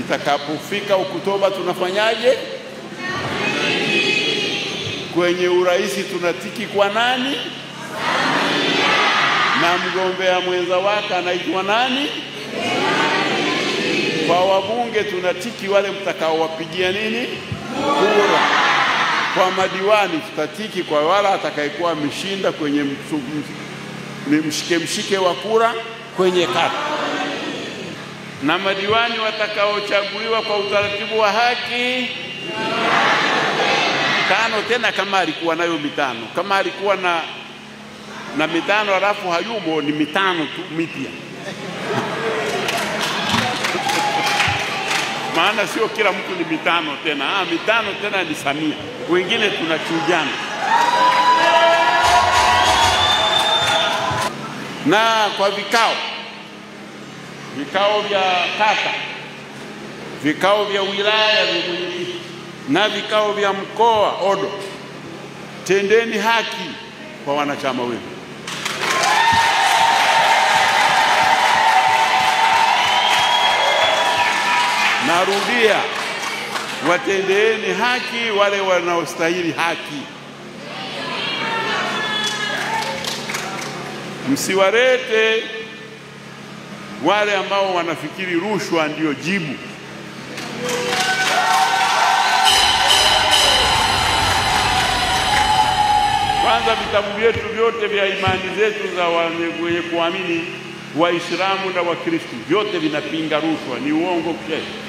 Itakapofika Oktoba tunafanyaje? Kwenye urais tunatiki kwa nani? Na mgombea mwenza wake anaitwa nani? Kwa wabunge tunatiki wale mtakaowapigia nini? Kura. Kwa madiwani tutatiki kwa wala atakayekuwa ameshinda kwenye mshike wa kura kwenye kata. Na madiwani watakaochaguliwa kwa utaratibu wa haki tano, tena kama alikuwa nayo mitano. Kama alikuwa na mitano alafu hayumo, ni mitano tu mipya. Maana sio kila mtu ni mitano tena. Mitano tena ni Samia. Wengine tunachujana. Na kwa vikao vya kata, vikao vya wilaya na vikao vya mkoa odo, tendeni haki kwa wanachama wenu. Narudia, watendeeni haki wale wanaostahili haki. Msiwarete wale ambao wanafikiri rushwa ndio jibu. Kwanza vitabu vyetu vyote vya imani zetu za wenye kuamini Waislamu na Wakristo vyote vinapinga rushwa, ni uongo kesho.